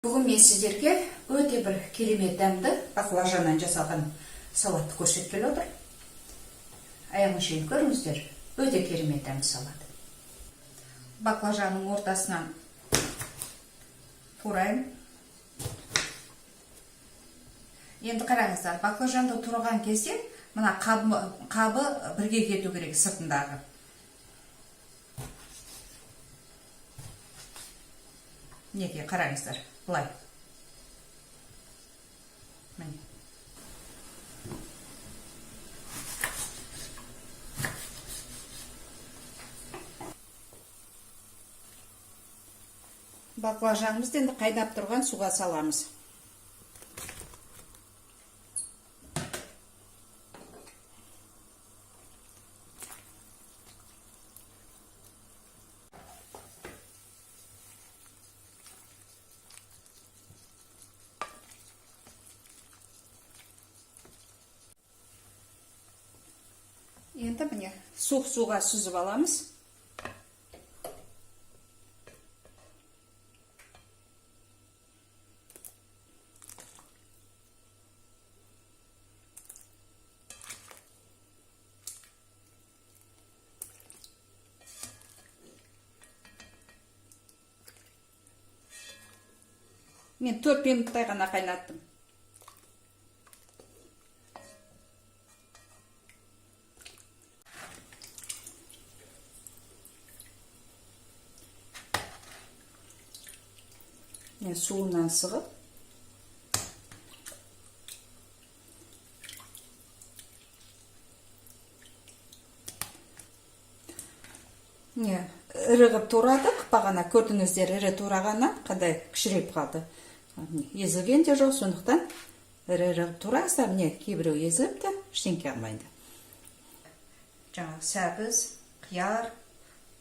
Бүгін мен сіздерге өте бір керемет дәмді баклажаннан жасалған салатты көрсеткелі отыр. Аяғын шейін көріңіздер, өте керемет дәмді салат. Баклажанның ортасынан турайын. Енді қараңыздар, баклажанды тураған кезде мына қабы бірге кету керек сыртындағы. Неге қараңыздар, бұлай. Міне. Баклажанымызды енді қайнап тұрған суға саламыз. Енді міне суық суға сүзіп аламыз. Мен 4 минуттай ғана қайнаттым. Суынан сығып. Ірі ғып турадық. Бағана көрдіңіздер, ірі турағана қандай кішірейіп қалды. Езілген де жоқ, сондықтан ірі ғып турасыздар. Кейбіреу езіліпті, ештеңке алмайды. Жаңағы сәбіз, қияр,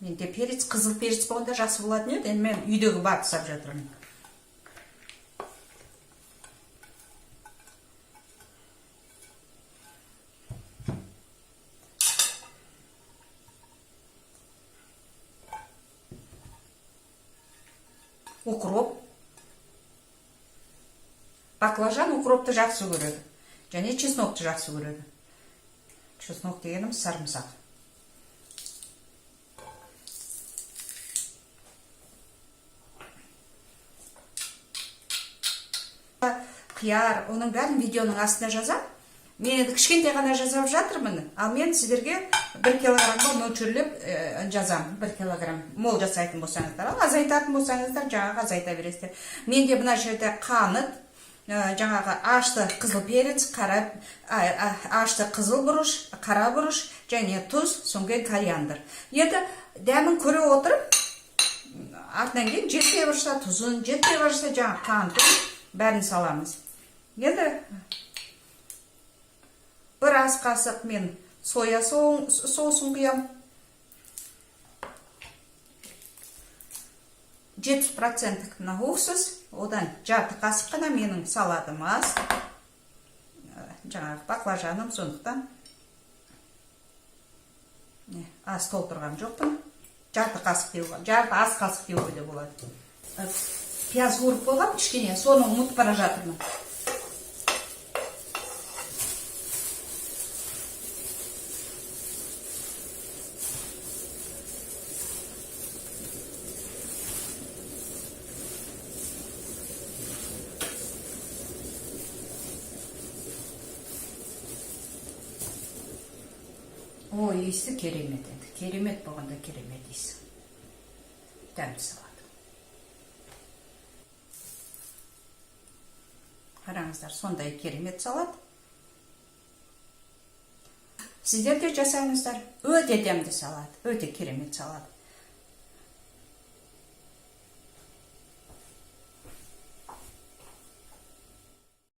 менде перец, қызыл перец болғанда жақсы болатын еді. Енді мен үйдегі бар сап жатырмын. Укроп. Баклажан укропты жақсы көреді. Және чеснокты жақсы көреді. Чеснок дегенім сарымсақ. Қияр, оның бәрін видеоның астына жазам. Мен енді кішкентай ғана жазып жатырмын, ал мен сіздерге 1 килограммға мөлшерлеп жазам. 1 килограмм мол жасайтын болсаңыздар, азайтатын болсаңыздар, жаңағы азайта бересіздер. Менде мына жерде қант, жаңағы ашты қызыл перец, ашты қызыл бұрыш, қара бұрыш, және тұз, соңғы кориандр. Енді дәмін көре отырып, артынан кейін жетпей барса тұзын, жетпей барса жаңағы қантын бәрін саламыз. Енді бір ас қасық мен соя соусын құям. 70% мына уксус, одан жарты қасық қана менің салатым аз. Жаңағы баклажаным, сондықтан аз толтырған жоқпын. Жарты ас қасық деуге де болады. Пияз қуырып болған, кішкене соны ұмытып бара жатырмын. Ой, иісі керемет енді. Керемет болғанда керемет иісі. Дәмді салат. Қараңыздар, сондай керемет салат. Сіздер де жасаңыздар. Өте дәмді салат, өте керемет салат.